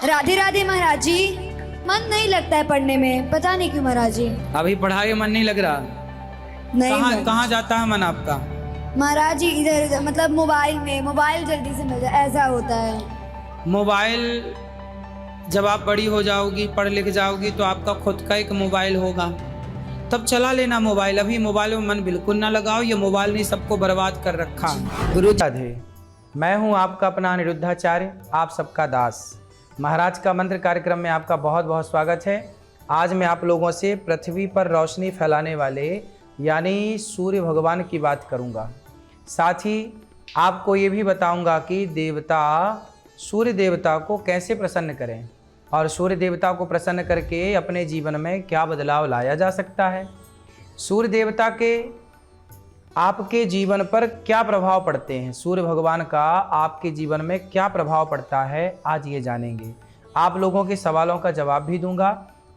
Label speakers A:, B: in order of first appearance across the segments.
A: राधे राधे महाराज जी। मन नहीं लगता है पढ़ने में, पता नहीं क्यों महाराज जी।
B: अभी पढ़ाई में मन नहीं लग रहा?
A: नहीं
B: कहाँ कहाँ जाता है मन आपका?
A: महाराज जी, इधर उधर, मतलब मोबाइल में, मोबाइल जल्दी से मिल जाए ऐसा होता है।
B: मोबाइल जब आप बड़ी हो जाओगी, पढ़ लिख जाओगी तो आपका खुद का एक मोबाइल होगा, तब चला लेना मोबाइल। अभी मोबाइल में मन बिल्कुल ना लगाओ, ये मोबाइल ने सबको बर्बाद कर रखा। गुरु राधे, मैं हूँ आपका अपना अनिरुद्धाचार्य, आप सबका दास। महाराज का मंत्र कार्यक्रम में आपका बहुत बहुत स्वागत है। आज मैं आप लोगों से पृथ्वी पर रोशनी फैलाने वाले यानी सूर्य भगवान की बात करूंगा। साथ ही आपको ये भी बताऊंगा कि देवता सूर्य देवता को कैसे प्रसन्न करें और सूर्य देवता को प्रसन्न करके अपने जीवन में क्या बदलाव लाया जा सकता है। सूर्य देवता के आपके जीवन पर क्या प्रभाव पड़ते हैं, सूर्य भगवान का आपके जीवन में क्या प्रभाव पड़ता है, आज ये जानेंगे। आप लोगों के सवालों का जवाब भी दूंगा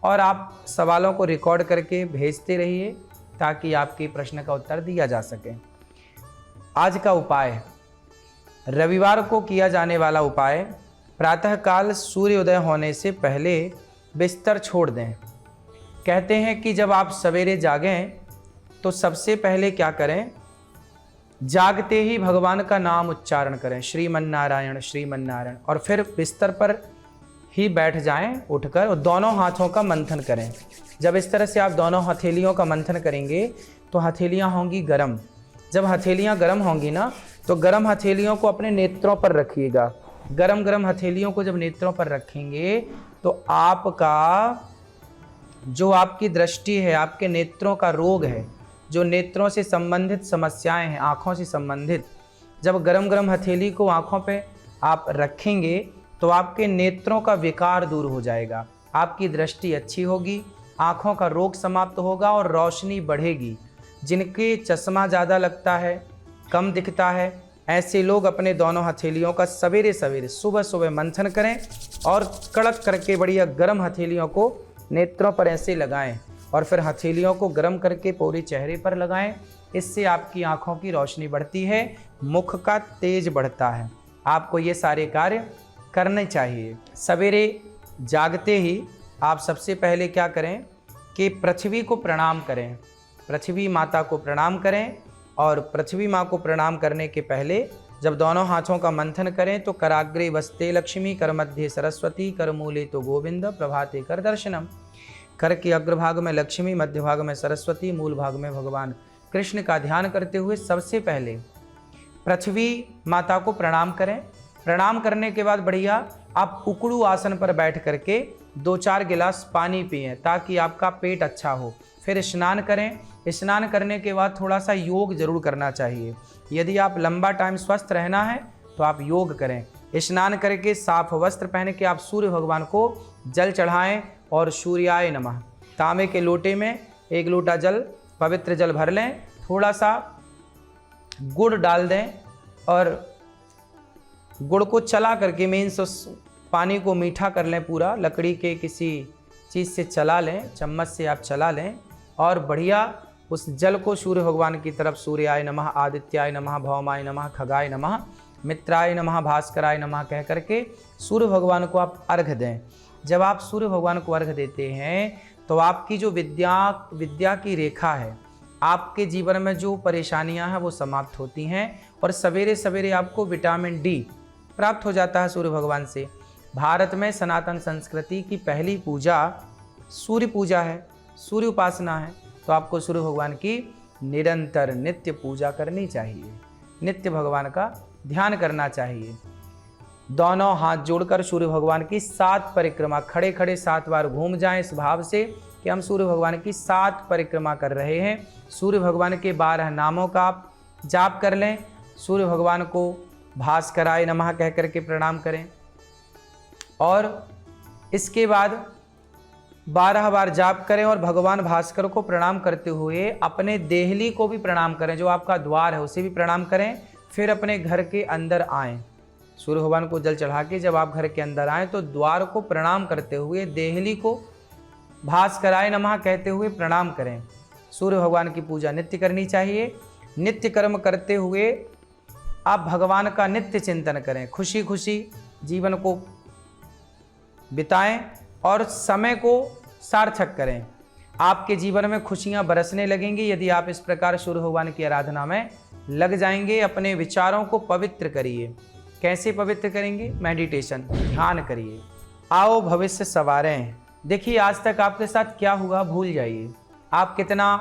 B: और आप सवालों को रिकॉर्ड करके भेजते रहिए ताकि आपके प्रश्न का उत्तर दिया जा सके। आज का उपाय, रविवार को किया जाने वाला उपाय, प्रातःकाल सूर्योदय होने से पहले बिस्तर छोड़ दें। कहते हैं कि जब आप सवेरे जागें तो सबसे पहले क्या करें, जागते ही भगवान का नाम उच्चारण करें, श्रीमन्नारायण श्रीमन्नारायण, और फिर बिस्तर पर ही बैठ जाएं उठकर और दोनों हाथों का मंथन करें। जब इस तरह से आप दोनों हथेलियों का मंथन करेंगे तो हथेलियां होंगी गरम। जब हथेलियां गरम होंगी ना, तो गरम हथेलियों को अपने नेत्रों पर रखिएगा। गरम गरम हथेलियों को जब नेत्रों पर रखेंगे तो आपका जो आपकी दृष्टि है, आपके नेत्रों का रोग है, जो नेत्रों से संबंधित समस्याएं हैं, आँखों से संबंधित, जब गरम गरम हथेली को आँखों पे आप रखेंगे तो आपके नेत्रों का विकार दूर हो जाएगा, आपकी दृष्टि अच्छी होगी, आँखों का रोग समाप्त होगा और रोशनी बढ़ेगी। जिनके चश्मा ज़्यादा लगता है, कम दिखता है, ऐसे लोग अपने दोनों हथेलियों का सवेरे सवेरे सुबह सुबह मंथन करें और कड़क करके बढ़िया गरम हथेलियों को नेत्रों पर ऐसे लगाएं और फिर हथेलियों को गर्म करके पूरे चेहरे पर लगाएं। इससे आपकी आंखों की रोशनी बढ़ती है, मुख का तेज बढ़ता है। आपको ये सारे कार्य करने चाहिए। सवेरे जागते ही आप सबसे पहले क्या करें कि पृथ्वी को प्रणाम करें, पृथ्वी माता को प्रणाम करें। और पृथ्वी माँ को प्रणाम करने के पहले जब दोनों हाथों का मंथन करें तो कराग्रे वस्ते लक्ष्मी, कर मध्य सरस्वती, कर मूले तो गोविंद, प्रभाते कर दर्शनम। कर के अग्रभाग में लक्ष्मी, मध्य भाग में सरस्वती, मूल भाग में भगवान कृष्ण का ध्यान करते हुए सबसे पहले पृथ्वी माता को प्रणाम करें। प्रणाम करने के बाद बढ़िया आप उकड़ू आसन पर बैठ करके 2-4 गिलास पानी पिएं ताकि आपका पेट अच्छा हो। फिर स्नान करें। स्नान करने के बाद थोड़ा सा योग जरूर करना चाहिए। यदि आप लंबा टाइम स्वस्थ रहना है तो आप योग करें। स्नान करके साफ वस्त्र पहन के आप सूर्य भगवान को जल चढ़ाएं और सूर्याय नमः, तांबे के लोटे में 1 लोटा जल, पवित्र जल भर लें, थोड़ा सा गुड़ डाल दें और गुड़ को चला करके मीन्स उस पानी को मीठा कर लें पूरा, लकड़ी के किसी चीज़ से चला लें, चम्मच से आप चला लें और बढ़िया उस जल को सूर्य भगवान की तरफ सूर्याय नमः, आदित्याय नमः, भौमाय नमः, खगाय नमः, मित्राय नमः, भास्कराय नमः कह करके सूर्य भगवान को आप अर्घ दें। जब आप सूर्य भगवान को अर्घ देते हैं तो आपकी जो विद्या की रेखा है, आपके जीवन में जो परेशानियां हैं वो समाप्त होती हैं और सवेरे सवेरे आपको विटामिन डी प्राप्त हो जाता है सूर्य भगवान से। भारत में सनातन संस्कृति की पहली पूजा सूर्य पूजा है, सूर्य उपासना है, तो आपको सूर्य भगवान की निरंतर नित्य पूजा करनी चाहिए, नित्य भगवान का ध्यान करना चाहिए। दोनों हाथ जोड़कर सूर्य भगवान की 7 परिक्रमा, खड़े खड़े 7 बार घूम जाएं इस भाव से कि हम सूर्य भगवान की 7 परिक्रमा कर रहे हैं। सूर्य भगवान के 12 नामों का आप जाप कर लें। सूर्य भगवान को भास्कराय नमः कह करके प्रणाम करें और इसके बाद 12 बार जाप करें और भगवान भास्कर को प्रणाम करते हुए अपने देहली को भी प्रणाम करें, जो आपका द्वार है उसे भी प्रणाम करें। फिर अपने घर के अंदर आएँ, सूर्य भगवान को जल चढ़ा के जब आप घर के अंदर आएँ तो द्वार को प्रणाम करते हुए देहली को भास्कराय नमः कहते हुए प्रणाम करें। सूर्य भगवान की पूजा नित्य करनी चाहिए। नित्य कर्म करते हुए आप भगवान का नित्य चिंतन करें, खुशी खुशी जीवन को बिताएं और समय को सार्थक करें। आपके जीवन में खुशियां बरसने लगेंगी यदि आप इस प्रकार सूर्य भगवान की आराधना में लग जाएंगे। अपने विचारों को पवित्र करिए। कैसे पवित्र करेंगे? मेडिटेशन, ध्यान करिए। आओ भविष्य संवारें। देखिए आज तक आपके साथ क्या हुआ भूल जाइए। आप कितना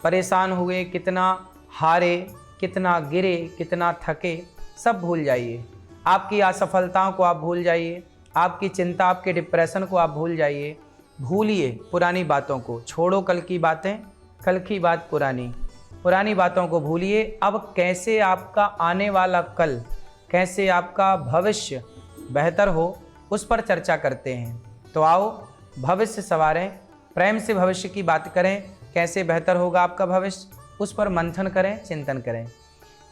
B: परेशान हुए, कितना हारे, कितना गिरे, कितना थके, सब भूल जाइए। आपकी असफलताओं को आप भूल जाइए, आपकी चिंता, आपके डिप्रेशन को आप भूल जाइए। भूलिए पुरानी बातों को, छोड़ो कल की बातें, कल की बात पुरानी। पुरानी बातों को भूलिए। अब कैसे आपका आने वाला कल, कैसे आपका भविष्य बेहतर हो, उस पर चर्चा करते हैं। तो आओ भविष्य संवारें, प्रेम से भविष्य की बात करें। कैसे बेहतर होगा आपका भविष्य, उस पर मंथन करें, चिंतन करें।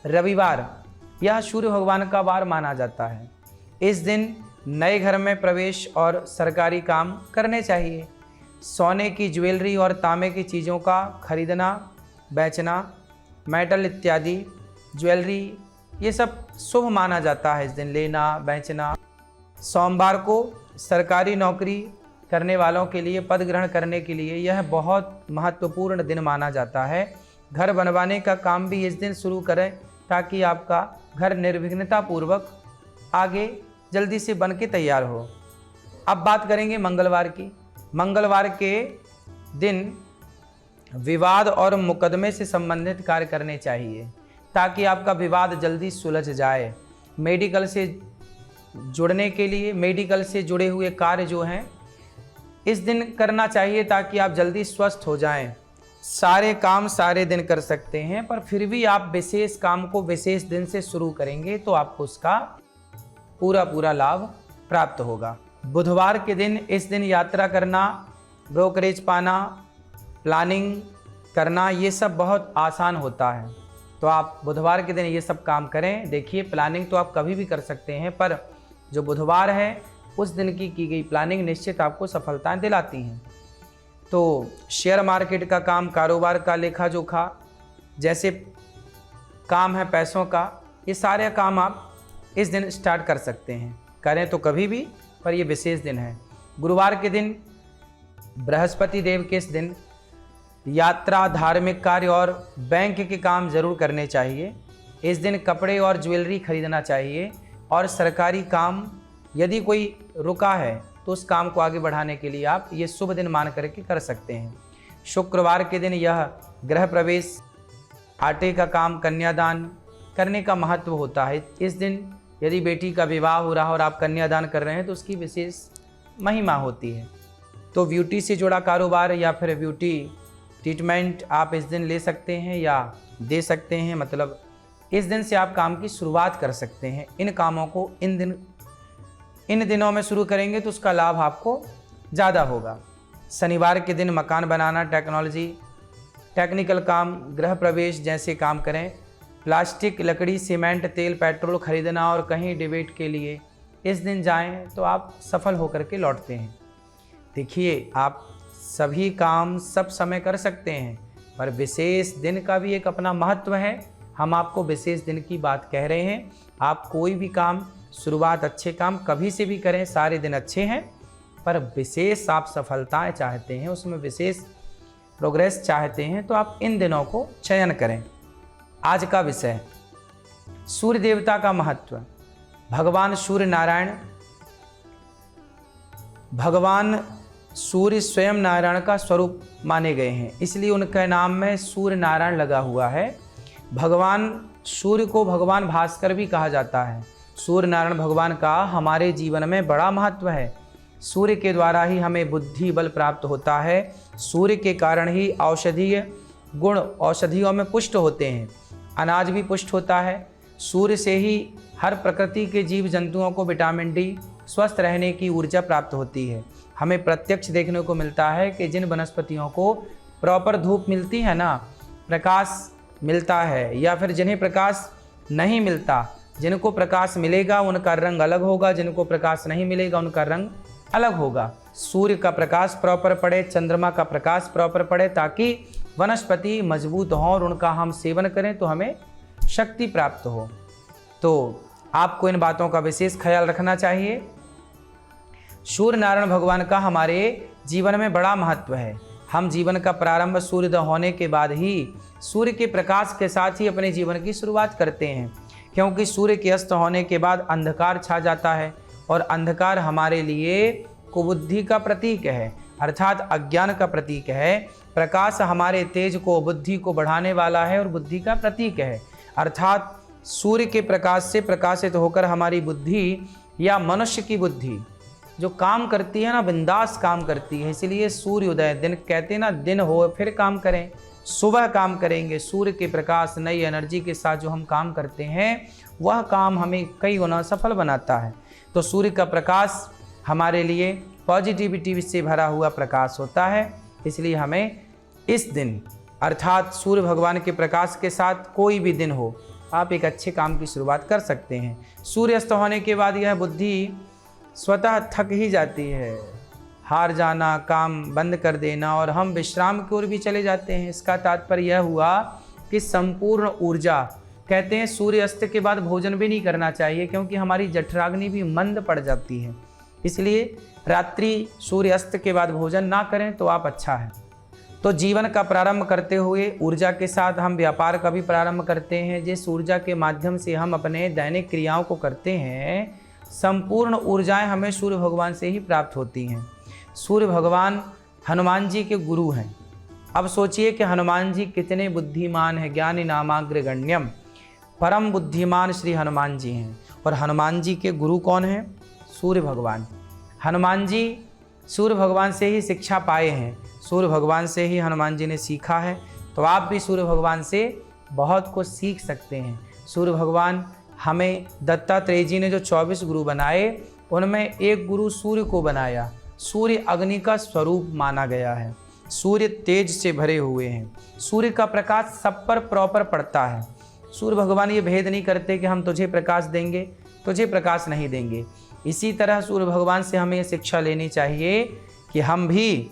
B: रविवार यह सूर्य भगवान का वार माना जाता है। इस दिन नए घर में प्रवेश और सरकारी काम करने चाहिए। सोने की ज्वेलरी और तांबे की चीज़ों का खरीदना, बेचना, मेटल इत्यादि ज्वेलरी, ये सब शुभ माना जाता है। इस दिन लेना बेचना। सोमवार को सरकारी नौकरी करने वालों के लिए, पद ग्रहण करने के लिए यह बहुत महत्वपूर्ण दिन माना जाता है। घर बनवाने का काम भी इस दिन शुरू करें ताकि आपका घर निर्विघ्नता पूर्वक आगे जल्दी से बन के तैयार हो। अब बात करेंगे मंगलवार की। मंगलवार के दिन विवाद और मुकदमे से संबंधित कार्य करने चाहिए ताकि आपका विवाद जल्दी सुलझ जाए। मेडिकल से जुड़ने के लिए, मेडिकल से जुड़े हुए कार्य जो हैं इस दिन करना चाहिए ताकि आप जल्दी स्वस्थ हो जाएं। सारे काम सारे दिन कर सकते हैं, पर फिर भी आप विशेष काम को विशेष दिन से शुरू करेंगे तो आपको उसका पूरा लाभ प्राप्त होगा। बुधवार के दिन, इस दिन यात्रा करना, ब्रोकरेज पाना, प्लानिंग करना, ये सब बहुत आसान होता है। तो आप बुधवार के दिन ये सब काम करें। देखिए प्लानिंग तो आप कभी भी कर सकते हैं, पर जो बुधवार है उस दिन की गई प्लानिंग निश्चित आपको सफलताएं दिलाती हैं। तो शेयर मार्केट का काम, कारोबार का लेखा जोखा जैसे काम है पैसों का, ये सारे काम आप इस दिन स्टार्ट कर सकते हैं। करें तो कभी भी, पर ये विशेष दिन है। गुरुवार के दिन बृहस्पति देव के इस दिन यात्रा, धार्मिक कार्य और बैंक के काम जरूर करने चाहिए। इस दिन कपड़े और ज्वेलरी खरीदना चाहिए और सरकारी काम यदि कोई रुका है तो उस काम को आगे बढ़ाने के लिए आप ये शुभ दिन मान करके कर सकते हैं। शुक्रवार के दिन यह गृह प्रवेश, आटे का काम, कन्यादान करने का महत्व होता है। इस दिन यदि बेटी का विवाह हो रहा और आप कन्यादान कर रहे हैं तो उसकी विशेष महिमा होती है। तो ब्यूटी से जुड़ा कारोबार या फिर ब्यूटी ट्रीटमेंट आप इस दिन ले सकते हैं या दे सकते हैं। मतलब इस दिन से आप काम की शुरुआत कर सकते हैं। इन कामों को इन दिनों में शुरू करेंगे तो उसका लाभ आपको ज़्यादा होगा। शनिवार के दिन मकान बनाना, टेक्नोलॉजी, टेक्निकल काम, गृह प्रवेश जैसे काम करें। प्लास्टिक, लकड़ी, सीमेंट, तेल, पेट्रोल खरीदना और कहीं डिबेट के लिए इस दिन जाएं तो आप सफल होकर के लौटते हैं। देखिए आप सभी काम सब समय कर सकते हैं, पर विशेष दिन का भी एक अपना महत्व है। हम आपको विशेष दिन की बात कह रहे हैं। आप कोई भी काम, शुरुआत अच्छे काम कभी से भी करें, सारे दिन अच्छे हैं, पर विशेष आप सफलताएं चाहते हैं, उसमें विशेष प्रोग्रेस चाहते हैं तो आप इन दिनों को चयन करें। आज का विषय सूर्य देवता का महत्व। भगवान सूर्य स्वयं नारायण का स्वरूप माने गए हैं, इसलिए उनके नाम में सूर्य नारायण लगा हुआ है। भगवान सूर्य को भगवान भास्कर भी कहा जाता है। सूर्य नारायण भगवान का हमारे जीवन में बड़ा महत्व है। सूर्य के द्वारा ही हमें बुद्धि बल प्राप्त होता है। सूर्य के कारण ही औषधीय गुण औषधियों में पुष्ट होते हैं, अनाज भी पुष्ट होता है। सूर्य से ही हर प्रकृति के जीव जंतुओं को विटामिन डी, स्वस्थ रहने की ऊर्जा प्राप्त होती है। हमें प्रत्यक्ष देखने को मिलता है कि जिन वनस्पतियों को प्रॉपर धूप मिलती है ना, प्रकाश मिलता है, या फिर जिन्हें प्रकाश नहीं मिलता, जिनको प्रकाश मिलेगा उनका रंग अलग होगा, जिनको प्रकाश नहीं मिलेगा उनका रंग अलग होगा। सूर्य का प्रकाश प्रॉपर पड़े, चंद्रमा का प्रकाश प्रॉपर पड़े, ताकि वनस्पति मजबूत हों और उनका हम सेवन करें तो हमें शक्ति प्राप्त हो। तो आपको इन बातों का विशेष ख्याल रखना चाहिए। सूर्य नारायण भगवान का हमारे जीवन में बड़ा महत्व है। हम जीवन का प्रारंभ सूर्योदय होने के बाद ही सूर्य के प्रकाश के साथ ही अपने जीवन की शुरुआत करते हैं, क्योंकि सूर्य के अस्त होने के बाद अंधकार छा जाता है और अंधकार हमारे लिए कुबुद्धि का प्रतीक है, अर्थात अज्ञान का प्रतीक है। प्रकाश हमारे तेज को, बुद्धि को बढ़ाने वाला है और बुद्धि का प्रतीक है, अर्थात सूर्य के प्रकाश से प्रकाशित होकर हमारी बुद्धि या मनुष्य की बुद्धि जो काम करती है ना, बिंदास काम करती है। इसलिए सूर्योदय, दिन कहते हैं ना, दिन हो फिर काम करें, सुबह काम करेंगे। सूर्य के प्रकाश, नई एनर्जी के साथ जो हम काम करते हैं वह काम हमें कई गुना सफल बनाता है। तो सूर्य का प्रकाश हमारे लिए पॉजिटिविटी से भरा हुआ प्रकाश होता है। इसलिए हमें इस दिन अर्थात सूर्य भगवान के प्रकाश के साथ कोई भी दिन हो, आप एक अच्छे काम की शुरुआत कर सकते हैं। सूर्यास्त होने के बाद यह बुद्धि स्वतः थक ही जाती है, हार जाना, काम बंद कर देना और हम विश्राम की ओर भी चले जाते हैं। इसका तात्पर्य यह हुआ कि संपूर्ण ऊर्जा, कहते हैं सूर्यास्त के बाद भोजन भी नहीं करना चाहिए, क्योंकि हमारी जठराग्नि भी मंद पड़ जाती है। इसलिए रात्रि सूर्यास्त के बाद भोजन ना करें तो आप अच्छा है। तो जीवन का प्रारंभ करते हुए ऊर्जा के साथ हम व्यापार का भी प्रारंभ करते हैं। जिस ऊर्जा के माध्यम से हम अपने दैनिक क्रियाओं को करते हैं, संपूर्ण ऊर्जाएं हमें सूर्य भगवान से ही प्राप्त होती हैं। सूर्य भगवान हनुमान जी के गुरु हैं। अब सोचिए कि हनुमान जी कितने बुद्धिमान हैं। ज्ञानी नामाग्र गण्यम, परम बुद्धिमान श्री हनुमान जी हैं। और हनुमान जी के गुरु कौन हैं? सूर्य भगवान। हनुमान जी सूर्य भगवान से ही शिक्षा पाए हैं, सूर्य भगवान से ही हनुमान जी ने सीखा है। तो आप भी सूर्य भगवान से बहुत कुछ सीख सकते हैं। सूर्य भगवान हमें, दत्तात्रेय जी ने जो 24 गुरु बनाए उनमें एक गुरु सूर्य को बनाया। सूर्य अग्नि का स्वरूप माना गया है, सूर्य तेज से भरे हुए हैं, सूर्य का प्रकाश सब पर प्रॉपर पड़ता है। सूर्य भगवान ये भेद नहीं करते कि हम तुझे प्रकाश देंगे, तुझे प्रकाश नहीं देंगे। इसी तरह सूर्य भगवान से हमें शिक्षा लेनी चाहिए कि हम भी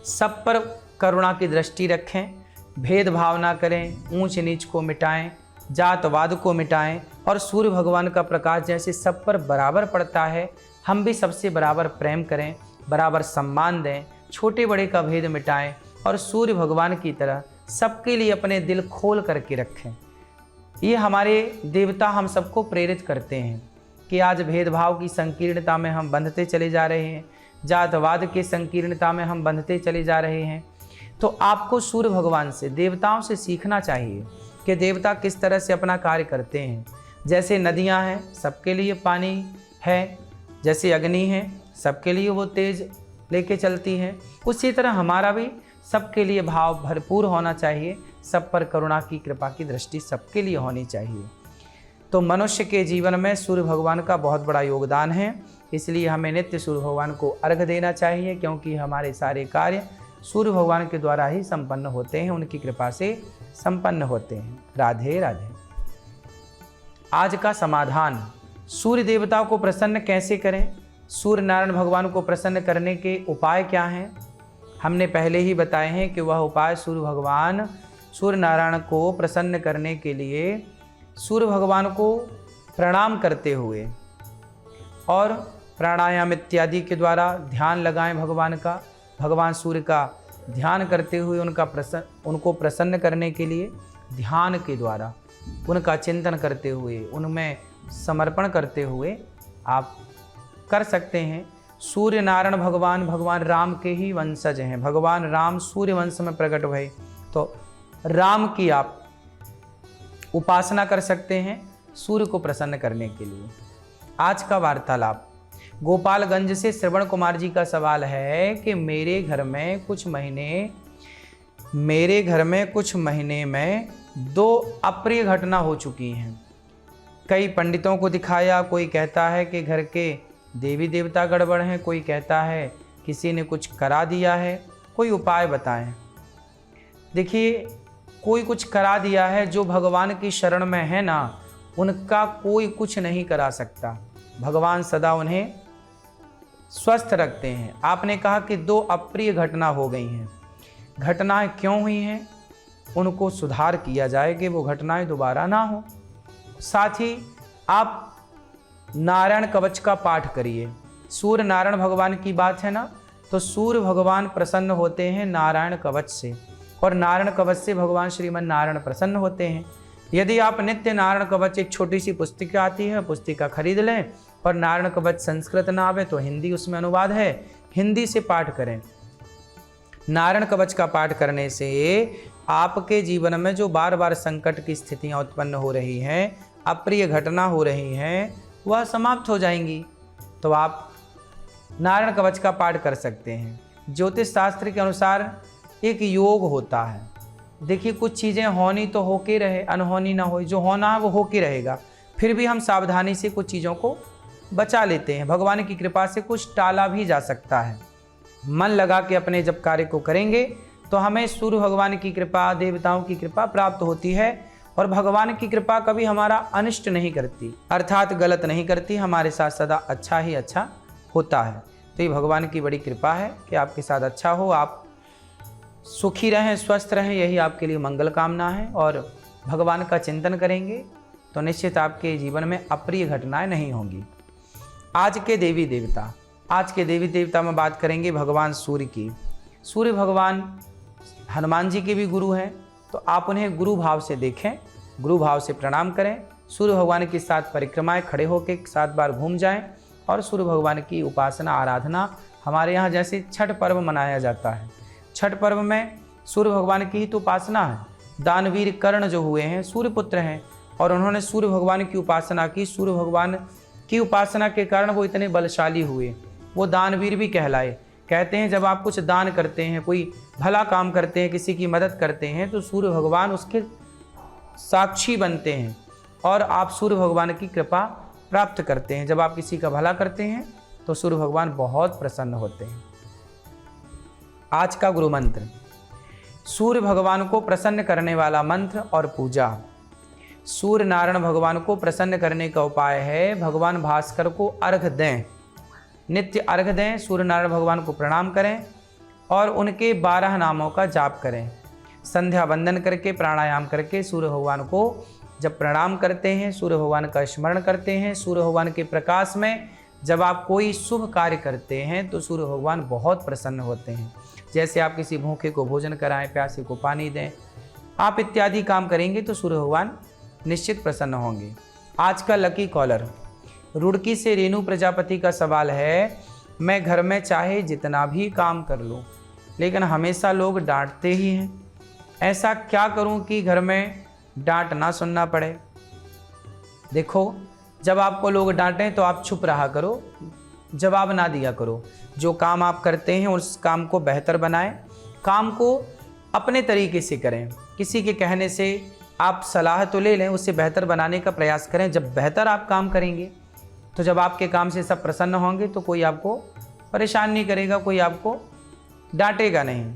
B: सब पर करुणा की दृष्टि रखें, भेदभाव ना करें, ऊंच नीच को मिटाएं, जातवाद को मिटाएं और सूर्य भगवान का प्रकाश जैसे सब पर बराबर पड़ता है, हम भी सबसे बराबर प्रेम करें, बराबर सम्मान दें, छोटे बड़े का भेद मिटाएं और सूर्य भगवान की तरह सबके लिए अपने दिल खोल करके रखें। ये हमारे देवता हम सबको प्रेरित करते हैं कि आज भेदभाव की संकीर्णता में हम बंधते चले जा रहे हैं, जातवाद की संकीर्णता में हम बंधते चले जा रहे हैं। तो आपको सूर्य भगवान से, देवताओं से सीखना चाहिए कि देवता किस तरह से अपना कार्य करते हैं। जैसे नदियां हैं, सबके लिए पानी है, जैसे अग्नि है, सबके लिए वो तेज लेके चलती है, उसी तरह हमारा भी सबके लिए भाव भरपूर होना चाहिए, सब पर करुणा की, कृपा की दृष्टि सबके लिए होनी चाहिए। तो मनुष्य के जीवन में सूर्य भगवान का बहुत बड़ा योगदान है। इसलिए हमें नित्य सूर्य भगवान को अर्घ्य देना चाहिए, क्योंकि हमारे सारे कार्य सूर्य भगवान के द्वारा ही संपन्न होते हैं, उनकी कृपा से संपन्न होते हैं। राधे राधे। आज का समाधान, सूर्य देवता को प्रसन्न कैसे करें, सूर्य नारायण भगवान को प्रसन्न करने के उपाय क्या हैं, हमने पहले ही बताए हैं कि वह उपाय सूर्य भगवान, सूर्य नारायण को प्रसन्न करने के लिए सूर्य भगवान को प्रणाम करते हुए और प्राणायाम इत्यादि के द्वारा ध्यान लगाएं भगवान का, भगवान सूर्य का ध्यान करते हुए उनको प्रसन्न करने के लिए ध्यान के द्वारा उनका चिंतन करते हुए, उनमें समर्पण करते हुए आप कर सकते हैं। सूर्य नारायण भगवान, भगवान राम के ही वंशज हैं। भगवान राम सूर्य वंश में प्रकट हुए, तो राम की आप उपासना कर सकते हैं सूर्य को प्रसन्न करने के लिए। आज का वार्तालाप, गोपालगंज से श्रवण कुमार जी का सवाल है कि मेरे घर में कुछ महीने में 2 अप्रिय घटना हो चुकी हैं। कई पंडितों को दिखाया, कोई कहता है कि घर के देवी देवता गड़बड़ हैं, कोई कहता है किसी ने कुछ करा दिया है, कोई उपाय बताएं। देखिए, कोई कुछ करा दिया है, जो भगवान की शरण में है ना, उनका कोई कुछ नहीं करा सकता। भगवान सदा उन्हें स्वस्थ रखते हैं। आपने कहा कि 2 अप्रिय घटना हो गई हैं, घटनाएं क्यों हुई हैं, उनको सुधार किया जाए कि वो घटनाएं दोबारा ना हो। साथ ही आप नारायण कवच का पाठ करिए। सूर्य नारायण भगवान की बात है ना, तो सूर्य भगवान प्रसन्न होते हैं नारायण कवच से, और नारायण कवच से भगवान श्रीमन नारायण प्रसन्न होते हैं। यदि आप नित्य नारायण कवच, एक छोटी सी पुस्तिका आती है, पुस्तिका खरीद लें, और नारायण कवच संस्कृत ना आवे तो हिंदी उसमें अनुवाद है, हिंदी से पाठ करें। नारायण कवच का पाठ करने से आपके जीवन में जो बार बार संकट की स्थितियां उत्पन्न हो रही हैं, अप्रिय घटना हो रही हैं, वह समाप्त हो जाएंगी। तो आप नारायण कवच का पाठ कर सकते हैं। ज्योतिष शास्त्र के अनुसार एक योग होता है। देखिए, कुछ चीज़ें होनी तो होके रहे, अनहोनी ना हो, जो होना है वो होके रहेगा, फिर भी हम सावधानी से कुछ चीज़ों को बचा लेते हैं। भगवान की कृपा से कुछ टाला भी जा सकता है। मन लगा के अपने जब कार्य को करेंगे तो हमें सूर्य भगवान की कृपा, देवताओं की कृपा प्राप्त होती है, और भगवान की कृपा कभी हमारा अनिष्ट नहीं करती, अर्थात गलत नहीं करती, हमारे साथ सदा अच्छा ही अच्छा होता है। तो ये भगवान की बड़ी कृपा है कि आपके साथ अच्छा हो, आप सुखी रहें, स्वस्थ रहें, यही आपके लिए मंगल कामना है। और भगवान का चिंतन करेंगे तो निश्चित आपके जीवन में अप्रिय घटनाएं नहीं होंगी। आज के देवी देवता में बात करेंगे भगवान सूर्य की। सूर्य भगवान हनुमान जी के भी गुरु हैं, तो आप उन्हें गुरु भाव से देखें, गुरु भाव से प्रणाम करें। सूर्य भगवान के साथ परिक्रमाएं खड़े होकर 7 बार घूम जाएं, और सूर्य भगवान की उपासना आराधना, हमारे यहाँ जैसे छठ पर्व मनाया जाता है, छठ पर्व में सूर्य भगवान की ही तो उपासना है। दानवीर कर्ण जो हुए हैं सूर्य पुत्र हैं, और उन्होंने सूर्य भगवान की उपासना की। सूर्य भगवान की उपासना के कारण वो इतने बलशाली हुए, वो दानवीर भी कहलाए। कहते हैं जब आप कुछ दान करते हैं, कोई भला काम करते हैं, किसी की मदद करते हैं, तो सूर्य भगवान उसके साक्षी बनते हैं, और आप सूर्य भगवान की कृपा प्राप्त करते हैं। जब आप किसी का भला करते हैं तो सूर्य भगवान बहुत प्रसन्न होते हैं। आज का गुरु मंत्र, सूर्य भगवान को प्रसन्न करने वाला मंत्र और पूजा। सूर्य नारायण भगवान को प्रसन्न करने का उपाय है भगवान भास्कर को अर्घ दें, नित्य अर्घ दें, सूर्य नारायण भगवान को प्रणाम करें और उनके 12 नामों का जाप करें। संध्या वंदन करके, प्राणायाम करके सूर्य भगवान को जब प्रणाम करते हैं, सूर्य भगवान का स्मरण करते हैं, सूर्य भगवान के प्रकाश में जब आप कोई शुभ कार्य करते हैं तो सूर्य भगवान बहुत प्रसन्न होते हैं। जैसे आप किसी भूखे को भोजन कराएं, प्यासे को पानी दें, आप इत्यादि काम करेंगे तो सूर्य भगवान निश्चित प्रसन्न होंगे। आज का लकी कॉलर, रुड़की से रेणु प्रजापति का सवाल है, मैं घर में चाहे जितना भी काम कर लूं लेकिन हमेशा लोग डांटते ही हैं, ऐसा क्या करूं कि घर में डांट ना सुनना पड़े। देखो, जब आपको लोग डांटें तो आप चुप रहा करो, जवाब ना दिया करो। जो काम आप करते हैं उस काम को बेहतर बनाएं, काम को अपने तरीके से करें। किसी के कहने से आप सलाह तो ले लें, उससे बेहतर बनाने का प्रयास करें। जब बेहतर आप काम करेंगे तो जब आपके काम से सब प्रसन्न होंगे तो कोई आपको परेशान नहीं करेगा, कोई आपको डांटेगा नहीं।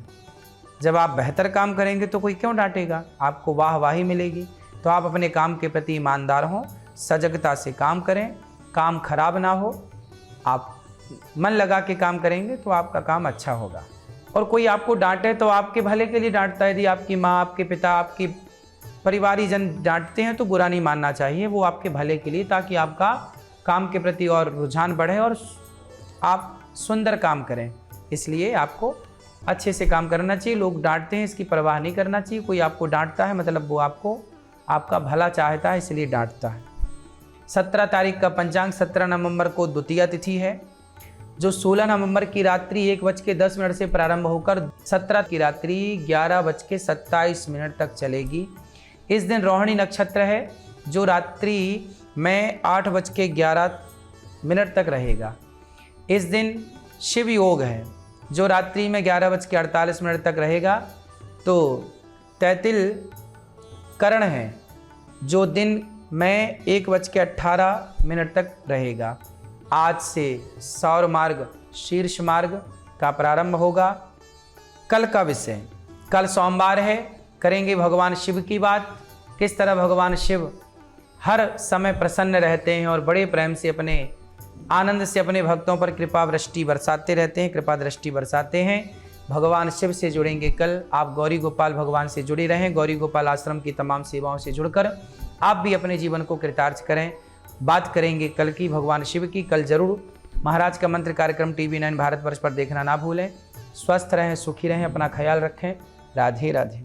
B: जब आप बेहतर काम करेंगे तो कोई क्यों डांटेगा, आपको वाहवाही मिलेगी। तो आप अपने काम के प्रति ईमानदार हों, सजगता से काम करें, काम खराब ना हो, आप मन लगा के काम करेंगे तो आपका काम अच्छा होगा। और कोई आपको डांटे तो आपके भले के लिए डांटता है। यदि आपकी माँ, आपके पिता, आपके परिवारीजन डांटते हैं तो बुरा नहीं मानना चाहिए, वो आपके भले के लिए, ताकि आपका काम के प्रति और रुझान बढ़े और आप सुंदर काम करें। इसलिए आपको अच्छे से काम करना चाहिए। लोग डांटते हैं इसकी परवाह नहीं करना चाहिए। कोई आपको डांटता है मतलब वो आपका भला चाहता है, इसलिए डांटता है। 17 तारीख का पंचांग, 17 नवंबर को द्वितीया तिथि है, जो 16 नवंबर की रात्रि 1:10 से प्रारंभ होकर 17 की रात्रि 11:27 तक चलेगी। इस दिन रोहिणी नक्षत्र है, जो रात्रि में 8:11 तक रहेगा। इस दिन शिव योग है, जो रात्रि में 11:48 तक रहेगा। तो तैतिल करण है, जो दिन में 1:18 तक रहेगा। आज से सौर मार्ग, शीर्ष मार्ग का प्रारंभ होगा। कल का विषय, कल सोमवार है, करेंगे भगवान शिव की बात। किस तरह भगवान शिव हर समय प्रसन्न रहते हैं और बड़े प्रेम से, अपने आनंद से अपने भक्तों पर कृपा वृष्टि बरसाते रहते हैं, कृपा दृष्टि बरसाते हैं। भगवान शिव से जुड़ेंगे कल। आप गौरी गोपाल भगवान से जुड़े रहें। गौरी गोपाल आश्रम की तमाम सेवाओं से जुड़कर आप भी अपने जीवन को कृतार्थ करें। बात करेंगे कल की भगवान शिव की। कल जरूर महाराज का मंत्र कार्यक्रम TV9 भारतवर्ष पर देखना ना भूलें। स्वस्थ रहें, सुखी रहें, अपना ख्याल रखें। राधे राधे।